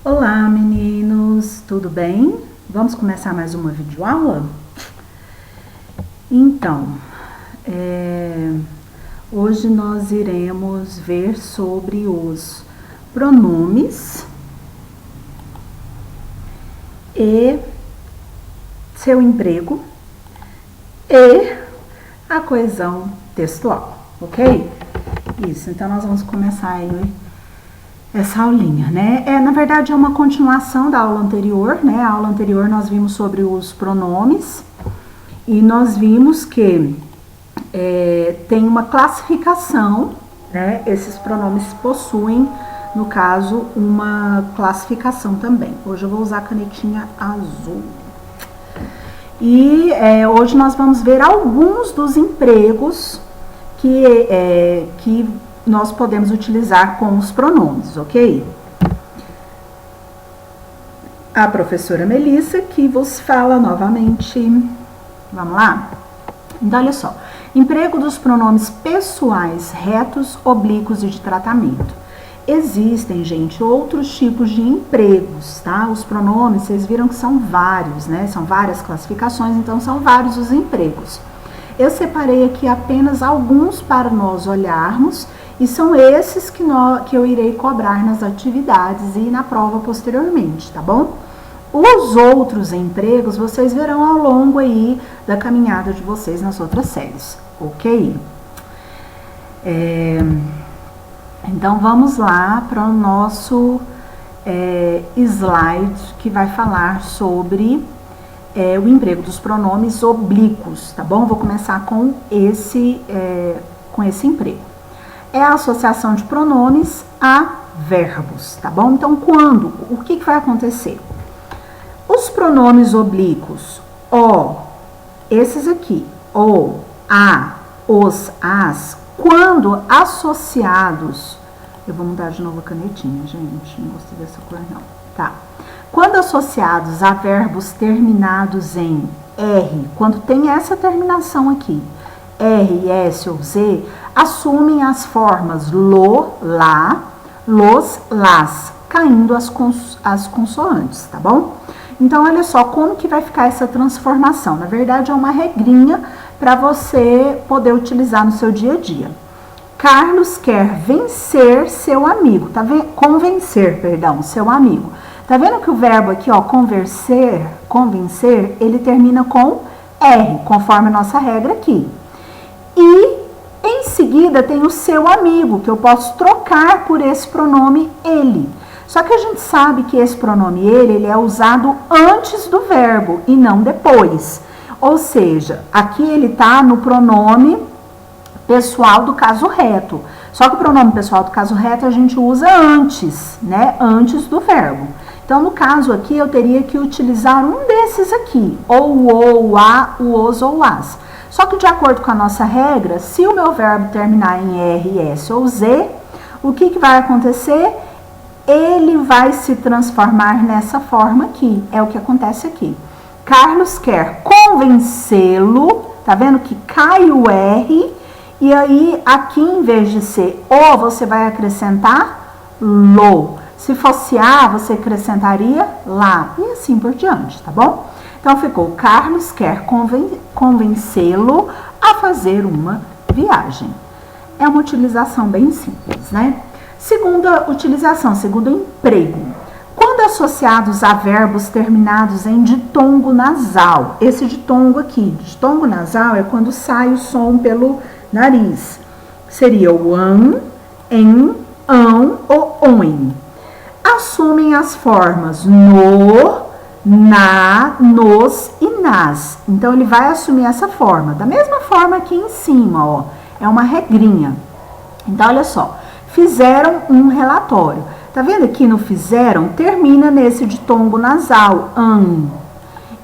Olá, meninos, tudo bem? Vamos começar mais uma videoaula? Então, hoje nós iremos ver sobre os pronomes e seu emprego e a coesão textual, ok? Isso, então nós vamos começar aí essa aulinha, né? Na verdade é uma continuação da aula anterior, né? A aula anterior nós vimos sobre os pronomes e nós vimos que tem uma classificação, né? Esses pronomes possuem, no caso, uma classificação também. Hoje eu vou usar a canetinha azul. E hoje nós vamos ver alguns dos empregos que nós podemos utilizar com os pronomes, ok? A professora Melissa que vos fala novamente. Vamos lá? Então, olha só. Emprego dos pronomes pessoais retos, oblíquos e de tratamento. Existem, gente, outros tipos de empregos, tá? Os pronomes, vocês viram que são vários, né? São várias classificações, então são vários os empregos. Eu separei aqui apenas alguns para nós olharmos e são esses que eu irei cobrar nas atividades e na prova posteriormente, tá bom? Os outros empregos vocês verão ao longo aí da caminhada de vocês nas outras séries, ok? Então vamos lá para o nosso slide que vai falar sobre o emprego dos pronomes oblíquos, tá bom? Vou começar com esse emprego. É a associação de pronomes a verbos, tá bom? Então, o que vai acontecer? Os pronomes oblíquos, esses aqui, o, a, os, as, quando associados, eu vou mudar de novo a canetinha, gente, não gostei dessa cor não, tá? Quando associados a verbos terminados em R, quando tem essa terminação aqui, R, S ou Z, assumem as formas lo, lá, los, las, caindo as consoantes, tá bom? Então, olha só como que vai ficar essa transformação. Na verdade, é uma regrinha para você poder utilizar no seu dia a dia. Carlos quer vencer seu amigo, tá vendo? Convencer, perdão, seu amigo. Tá vendo que o verbo aqui, convencer, ele termina com R, conforme a nossa regra aqui. E em seguida tem o seu amigo, que eu posso trocar por esse pronome ele. Só que a gente sabe que esse pronome ele é usado antes do verbo e não depois. Ou seja, aqui ele tá no pronome pessoal do caso reto. Só que o pronome pessoal do caso reto a gente usa antes, né? Antes do verbo. Então, no caso aqui, eu teria que utilizar um desses aqui, ou o, a, o, os ou as. Só que de acordo com a nossa regra, se o meu verbo terminar em R, S ou Z, o que vai acontecer? Ele vai se transformar nessa forma aqui, é o que acontece aqui. Carlos quer convencê-lo, tá vendo que cai o R, e aí aqui em vez de ser o, você vai acrescentar lo. Se fosse a, você acrescentaria lá, e assim por diante, tá bom? Então, ficou, Carlos quer convencê-lo a fazer uma viagem. É uma utilização bem simples, né? Segunda utilização, segundo emprego. Quando associados a verbos terminados em ditongo nasal. Esse ditongo aqui, ditongo nasal é quando sai o som pelo nariz. Seria o an, em, ão ou oin. Assumem as formas no, na, nos e nas. Então, ele vai assumir essa forma. Da mesma forma aqui em cima, é uma regrinha. Então, olha só. Fizeram um relatório. Tá vendo aqui no fizeram? Termina nesse ditongo nasal, an.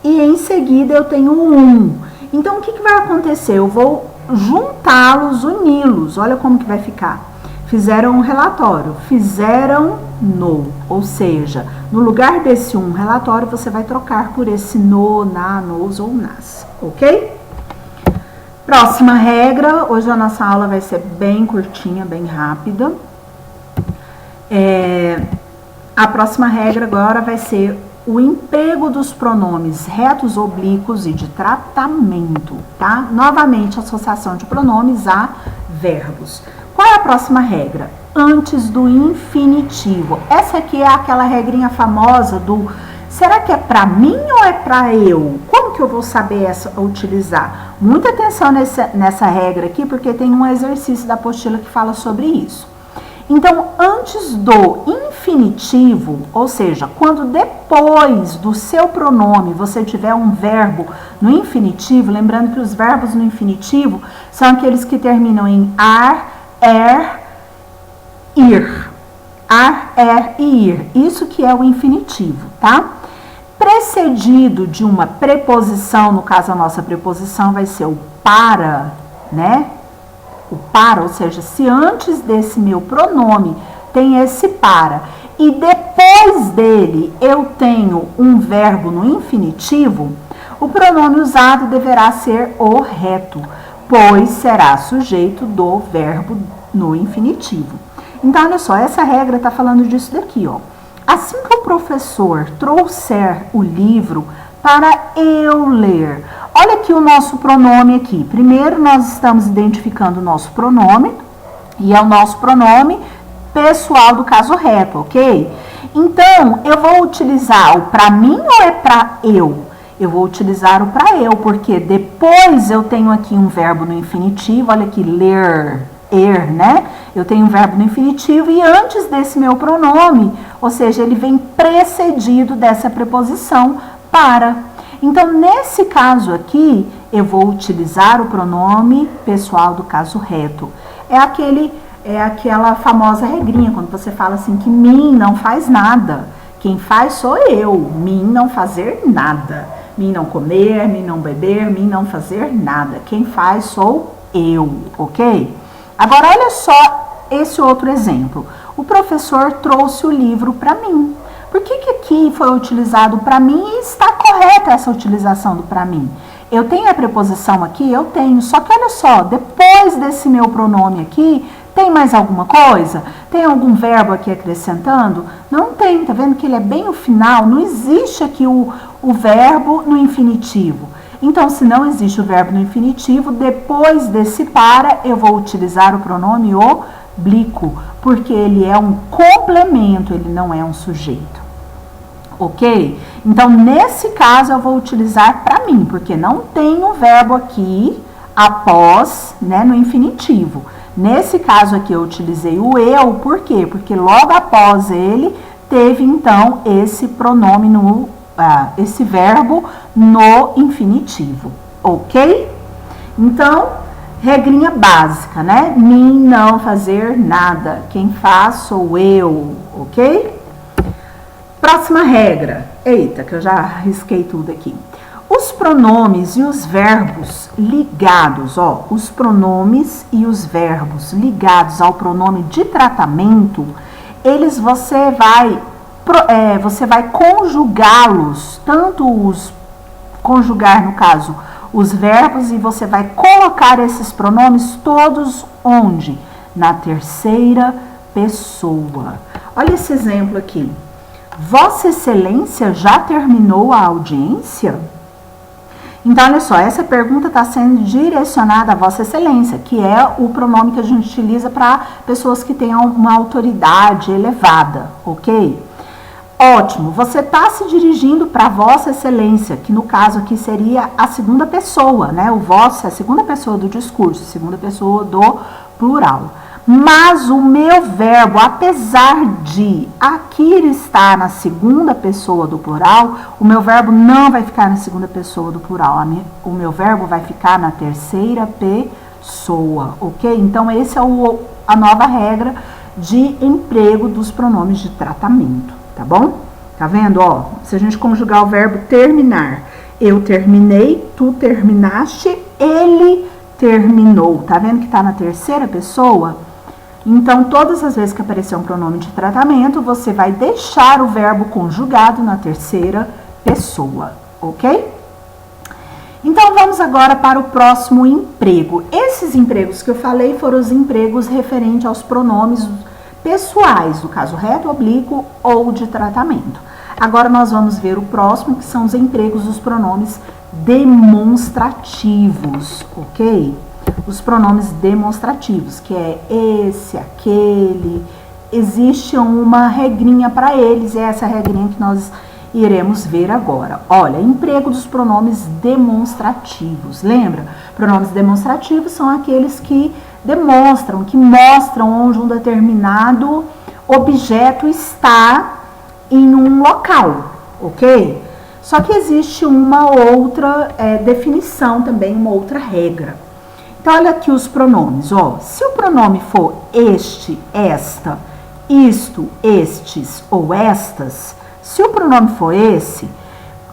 E em seguida eu tenho um. Então, o que vai acontecer? Eu vou juntá-los, uni-los. Olha como que vai ficar. Fizeram um relatório, fizeram no, ou seja, no lugar desse um relatório, você vai trocar por esse no, na, nos ou nas, ok? Próxima regra, hoje a nossa aula vai ser bem curtinha, bem rápida. A próxima regra agora vai ser o emprego dos pronomes retos, oblíquos e de tratamento, tá? Novamente, associação de pronomes a verbos. Qual é a próxima regra? Antes do infinitivo. Essa aqui é aquela regrinha famosa do será que é para mim ou é para eu? Como que eu vou saber utilizar? Muita atenção nessa regra aqui, porque tem um exercício da apostila que fala sobre isso. Então, antes do infinitivo, ou seja, quando depois do seu pronome você tiver um verbo no infinitivo, lembrando que os verbos no infinitivo são aqueles que terminam em ar, ir. Ar, e ir. Isso que é o infinitivo, tá? Precedido de uma preposição, no caso a nossa preposição vai ser o para, né? O para, ou seja, se antes desse meu pronome tem esse para e depois dele eu tenho um verbo no infinitivo, o pronome usado deverá ser o reto, pois será sujeito do verbo no infinitivo. Então, olha só, essa regra está falando disso daqui, ó. Assim que o professor trouxer o livro para eu ler. Olha aqui o nosso pronome aqui. Primeiro, nós estamos identificando o nosso pronome, e é o nosso pronome pessoal do caso reto, ok? Então, eu vou utilizar o para mim ou é para eu? Eu vou utilizar o para eu, porque depois eu tenho aqui um verbo no infinitivo, olha aqui, ler, né? Eu tenho um verbo no infinitivo e antes desse meu pronome, ou seja, ele vem precedido dessa preposição para. Então, nesse caso aqui, eu vou utilizar o pronome pessoal do caso reto. É aquela famosa regrinha, quando você fala assim que mim não faz nada. Quem faz sou eu, mim não fazer nada. Mim não comer, mim não beber, mim não fazer nada. Quem faz sou eu, ok? Agora, olha só esse outro exemplo. O professor trouxe o livro para mim. Por que aqui foi utilizado para mim e está correta essa utilização do para mim? Eu tenho a preposição aqui? Eu tenho. Só que olha só, depois desse meu pronome aqui, tem mais alguma coisa? Tem algum verbo aqui acrescentando? Não tem, tá vendo que ele é bem no final? Não existe aqui o verbo no infinitivo. Então, se não existe o verbo no infinitivo, depois desse para, eu vou utilizar o pronome oblíquo, porque ele é um complemento, ele não é um sujeito. Ok? Então, nesse caso, eu vou utilizar para mim, porque não tem um verbo aqui após, né, no infinitivo. Nesse caso aqui, eu utilizei o eu, por quê? Porque logo após ele, teve, então, esse pronome, esse verbo no infinitivo. Ok? Então, regrinha básica, né? Mim não fazer nada. Quem faz sou eu, ok? Próxima regra. Eita, que eu já risquei tudo aqui. Os pronomes e os verbos ligados, ó, os pronomes e os verbos ligados ao pronome de tratamento, você vai conjugá-los, conjugar no caso os verbos, e você vai colocar esses pronomes todos onde? Na terceira pessoa. Olha esse exemplo aqui. Vossa Excelência já terminou a audiência? Então, olha só, essa pergunta está sendo direcionada a Vossa Excelência, que é o pronome que a gente utiliza para pessoas que tenham uma autoridade elevada, ok? Ótimo, você está se dirigindo para Vossa Excelência, que no caso aqui seria a segunda pessoa, né? O vossa é a segunda pessoa do discurso, segunda pessoa do plural. Mas o meu verbo, apesar de aqui estar na segunda pessoa do plural, o meu verbo não vai ficar na segunda pessoa do plural. O meu verbo vai ficar na terceira pessoa, ok? Então, essa é a nova regra de emprego dos pronomes de tratamento, tá bom? Tá vendo, ó? Se a gente conjugar o verbo terminar, eu terminei, tu terminaste, ele terminou. Tá vendo que tá na terceira pessoa? Então, todas as vezes que aparecer um pronome de tratamento, você vai deixar o verbo conjugado na terceira pessoa, ok? Então, vamos agora para o próximo emprego. Esses empregos que eu falei foram os empregos referentes aos pronomes pessoais, no caso reto, oblíquo ou de tratamento. Agora nós vamos ver o próximo, que são os empregos dos pronomes demonstrativos, ok? Os pronomes demonstrativos, que é esse, aquele. Existe uma regrinha para eles, e é essa regrinha que nós iremos ver agora. Olha, emprego dos pronomes demonstrativos. Lembra? Pronomes demonstrativos são aqueles que demonstram, que mostram onde um determinado objeto está em um local, ok? Só que existe uma outra definição também, uma outra regra. Então, olha aqui os pronomes, ó. Se o pronome for este, esta, isto, estes ou estas, se o pronome for esse,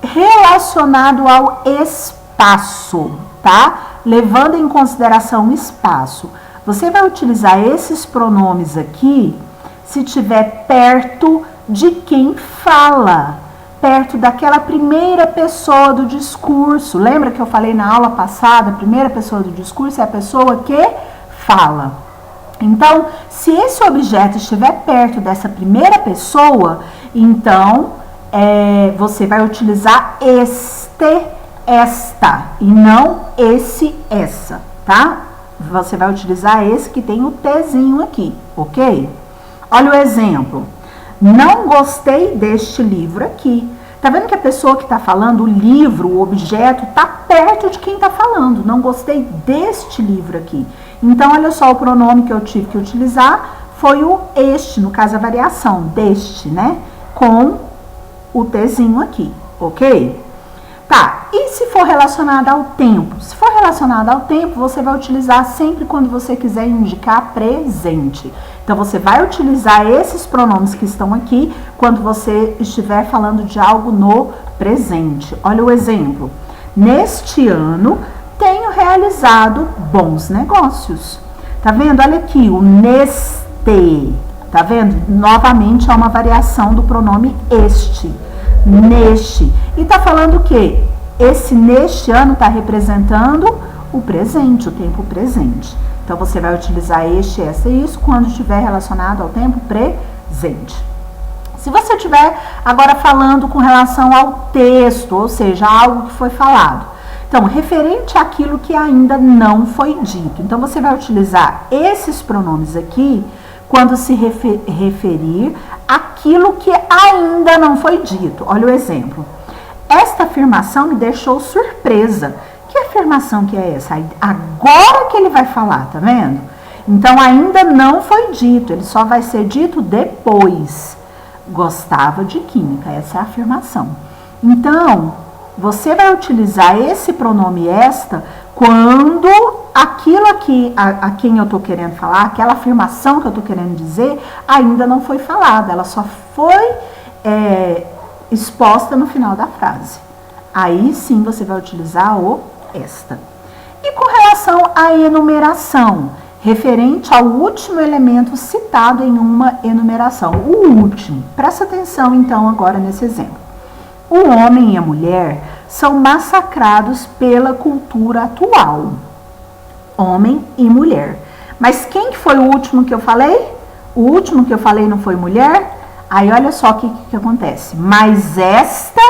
relacionado ao espaço, tá? Levando em consideração o espaço, você vai utilizar esses pronomes aqui se estiver perto de quem fala, perto daquela primeira pessoa do discurso. Lembra que eu falei na aula passada, a primeira pessoa do discurso é a pessoa que fala. Então, se esse objeto estiver perto dessa primeira pessoa, então você vai utilizar este, esta, e não esse, essa, tá? Você vai utilizar esse que tem o Tzinho aqui, ok? Olha o exemplo. Não gostei deste livro aqui. Tá vendo que a pessoa que está falando, o livro, o objeto, está perto de quem está falando. Não gostei deste livro aqui. Então, olha só, o pronome que eu tive que utilizar foi o este, no caso a variação, deste, né? Com o Tzinho aqui, ok? Tá, e se for relacionado ao tempo? Se for relacionado ao tempo, você vai utilizar sempre quando você quiser indicar presente. Então, você vai utilizar esses pronomes que estão aqui quando você estiver falando de algo no presente. Olha o exemplo. Neste ano, tenho realizado bons negócios. Tá vendo? Olha aqui, o neste. Tá vendo? Novamente, é uma variação do pronome este. Neste. E tá falando o quê? Esse neste ano tá representando o presente, o tempo presente. Então, você vai utilizar este, essa e isso quando estiver relacionado ao tempo presente. Se você estiver agora falando com relação ao texto, ou seja, algo que foi falado. Então, referente àquilo que ainda não foi dito. Então, você vai utilizar esses pronomes aqui quando se referir àquilo que ainda não foi dito. Olha o exemplo. Esta afirmação me deixou surpresa. Que afirmação que é essa? Agora que ele vai falar, tá vendo? Então, ainda não foi dito, ele só vai ser dito depois. Gostava de química, essa é a afirmação. Então, você vai utilizar esse pronome esta quando aquilo aqui, a quem eu tô querendo falar, aquela afirmação que eu tô querendo dizer, ainda não foi falada, ela só foi exposta no final da frase. Aí sim você vai utilizar o esta. E com relação à enumeração, referente ao último elemento citado em uma enumeração, o último. Presta atenção então agora nesse exemplo. O homem e a mulher são massacrados pela cultura atual. Homem e mulher. Mas quem que foi o último que eu falei? O último que eu falei não foi mulher? Aí olha só o que acontece. Mas esta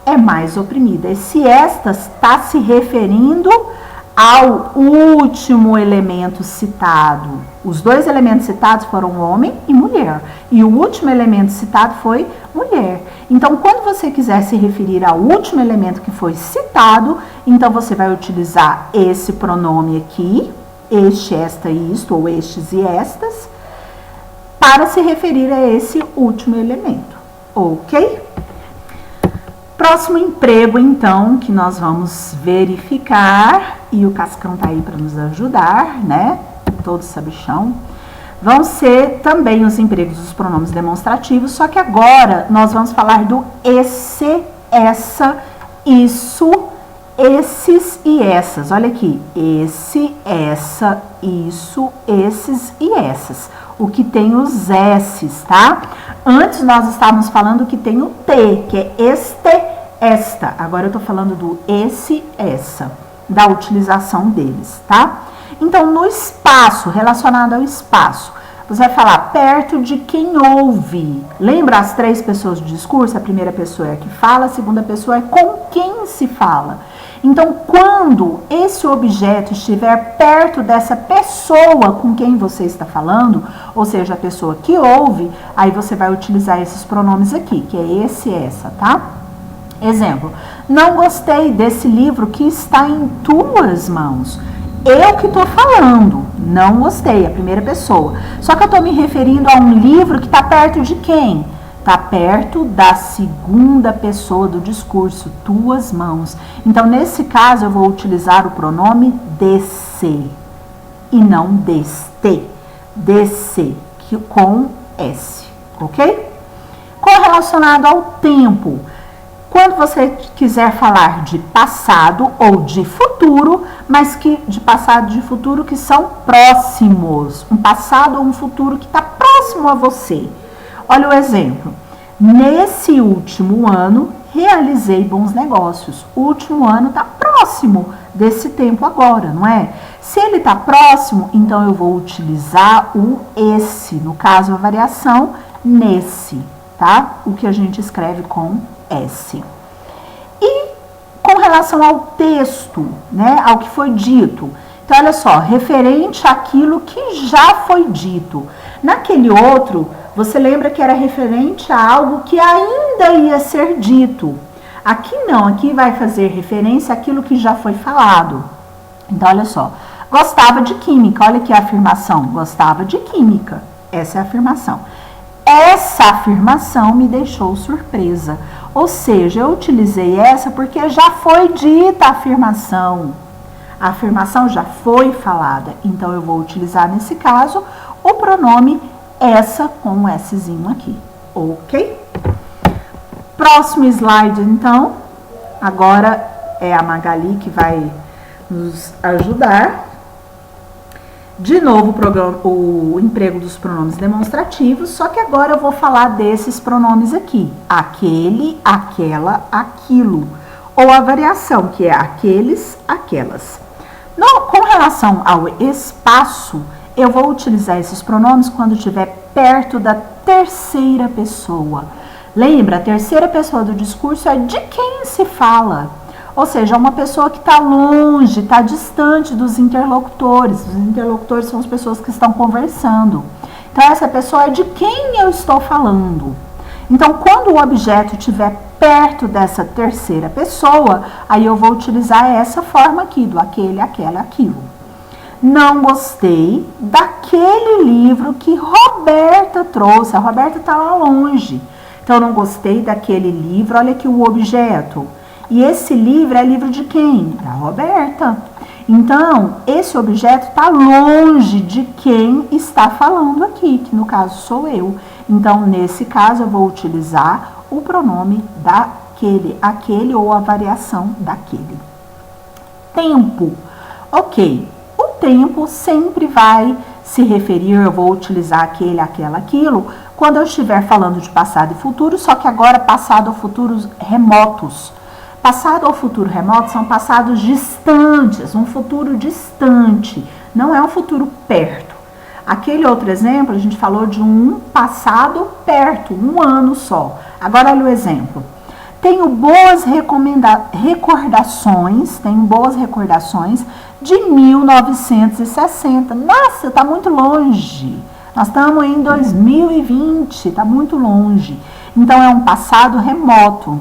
é mais oprimida. Esse esta está se referindo ao último elemento citado. Os dois elementos citados foram homem e mulher. E o último elemento citado foi mulher. Então, quando você quiser se referir ao último elemento que foi citado, então você vai utilizar esse pronome aqui, este, esta e isto, ou estes e estas, para se referir a esse último elemento. Ok? Próximo emprego, então, que nós vamos verificar, e o Cascão tá aí para nos ajudar, né? Todo sabichão. Vão ser também os empregos dos pronomes demonstrativos, só que agora nós vamos falar do esse, essa, isso, esses e essas. Olha aqui, esse, essa, isso, esses e essas. O que tem os S's, tá? Antes nós estávamos falando que tem o T, que é este, esta. Agora eu tô falando do esse, essa, da utilização deles, tá? Então, no espaço, relacionado ao espaço, Você vai falar perto de quem ouve. Lembra as 3 pessoas do discurso? A primeira pessoa é a que fala, a segunda pessoa é com quem se fala. Então, quando esse objeto estiver perto dessa pessoa com quem você está falando, ou seja, a pessoa que ouve, aí você vai utilizar esses pronomes aqui, que é esse e essa, tá? Exemplo, não gostei desse livro que está em tuas mãos. Eu que estou falando, não gostei, a primeira pessoa. Só que eu estou me referindo a um livro que está perto de quem? Está perto da segunda pessoa do discurso, tuas mãos. Então, nesse caso, eu vou utilizar o pronome desse e não deste. Desse, com S, ok? Correlacionado ao tempo. Quando você quiser falar de passado ou de futuro, mas que de passado e de futuro que são próximos. Um passado ou um futuro que está próximo a você. Olha o exemplo. Nesse último ano, realizei bons negócios. O último ano está próximo desse tempo agora, não é? Se ele está próximo, então eu vou utilizar o esse. No caso, a variação nesse, tá? O que a gente escreve com S. E com relação ao texto, né? Ao que foi dito. Então, olha só, referente àquilo que já foi dito. Naquele outro, você lembra que era referente a algo que ainda ia ser dito. Aqui não, aqui vai fazer referência àquilo que já foi falado. Então, olha só, gostava de química, olha aqui a afirmação, gostava de química, essa é a afirmação. Essa afirmação me deixou surpresa, ou seja, eu utilizei essa porque já foi dita a afirmação já foi falada, então eu vou utilizar nesse caso o pronome essa com um Szinho aqui, ok? Próximo slide, então, agora é a Magali que vai nos ajudar. De novo, o emprego dos pronomes demonstrativos, só que agora eu vou falar desses pronomes aqui. Aquele, aquela, aquilo. Ou a variação, que é aqueles, aquelas. Com relação ao espaço, eu vou utilizar esses pronomes quando estiver perto da terceira pessoa. Lembra, a terceira pessoa do discurso é de quem se fala. Ou seja, uma pessoa que está longe, está distante dos interlocutores. Os interlocutores são as pessoas que estão conversando. Então, essa pessoa é de quem eu estou falando. Então, quando o objeto estiver perto dessa terceira pessoa, aí eu vou utilizar essa forma aqui, do aquele, aquela, aquilo. Não gostei daquele livro que Roberta trouxe. A Roberta está lá longe. Então, não gostei daquele livro. Olha aqui o objeto. E esse livro é livro de quem? Da Roberta. Então, esse objeto está longe de quem está falando aqui, que no caso sou eu. Então, nesse caso, eu vou utilizar o pronome daquele, aquele ou a variação daquele. Tempo. Ok. O tempo sempre vai se referir, eu vou utilizar aquele, aquela, aquilo, quando eu estiver falando de passado e futuro, só que agora passado ou futuros remotos. Passado ou futuro remoto são passados distantes, um futuro distante, não é um futuro perto. Aquele outro exemplo, a gente falou de um passado perto, um ano só. Agora, olha o exemplo. Tenho boas recordações de 1960. Nossa, está muito longe. Nós estamos em 2020, está muito longe. Então, é um passado remoto.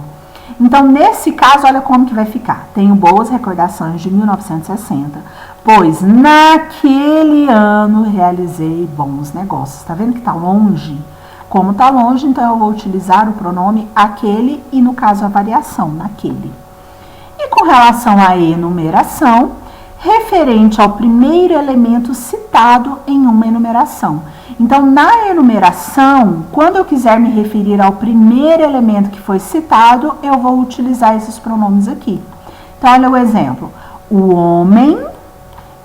Então, nesse caso, olha como que vai ficar. Tenho boas recordações de 1960, pois naquele ano realizei bons negócios. Tá vendo que tá longe? Como tá longe, então eu vou utilizar o pronome aquele e, no caso, a variação, naquele. E com relação à enumeração, referente ao primeiro elemento citado em uma enumeração. Então, na enumeração, quando eu quiser me referir ao primeiro elemento que foi citado, eu vou utilizar esses pronomes aqui. Então, olha o exemplo. O homem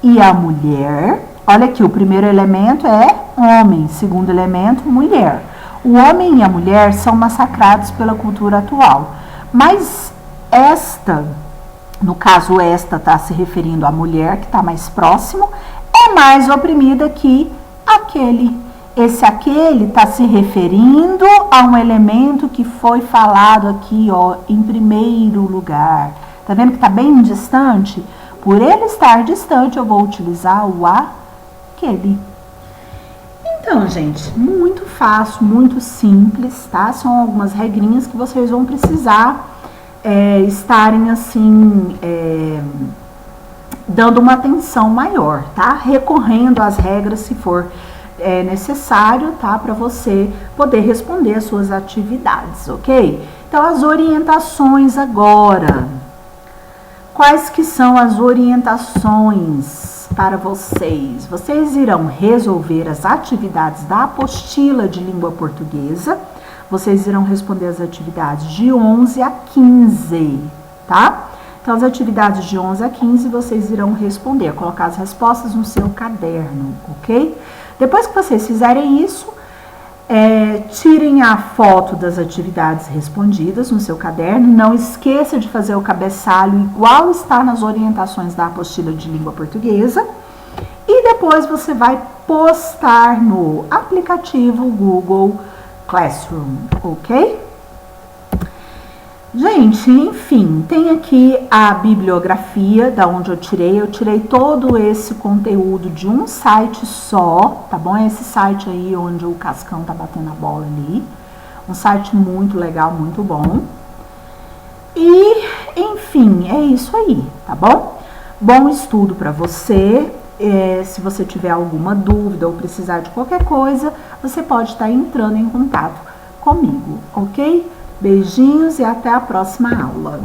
e a mulher. Olha aqui, o primeiro elemento é homem, segundo elemento, mulher. O homem e a mulher são massacrados pela cultura atual. Mas esta, no caso esta está se referindo à mulher, que está mais próximo, é mais oprimida que aquele. Esse aquele está se referindo a um elemento que foi falado aqui, ó, em primeiro lugar. Tá vendo que está bem distante? Por ele estar distante, eu vou utilizar o aquele. Então, gente, muito fácil, muito simples, tá? São algumas regrinhas que vocês vão precisar estarem, assim, dando uma atenção maior, tá? Recorrendo às regras se for necessário, tá? Para você poder responder as suas atividades, ok? Então, as orientações agora. Quais que são as orientações para vocês? Vocês irão resolver as atividades da apostila de língua portuguesa. Vocês irão responder as atividades de 11 a 15, tá? Então, as atividades de 11 a 15 vocês irão responder, colocar as respostas no seu caderno, ok? Depois que vocês fizerem isso, tirem a foto das atividades respondidas no seu caderno. Não esqueça de fazer o cabeçalho igual está nas orientações da apostila de língua portuguesa. E depois você vai postar no aplicativo Google Classroom, ok? Gente, enfim, tem aqui a bibliografia da onde eu tirei todo esse conteúdo de um site só, tá bom? É esse site aí onde o Cascão tá batendo a bola ali, um site muito legal, muito bom. E, enfim, é isso aí, tá bom? Bom estudo para você. Se você tiver alguma dúvida ou precisar de qualquer coisa, você pode estar entrando em contato comigo, ok? Beijinhos e até a próxima aula.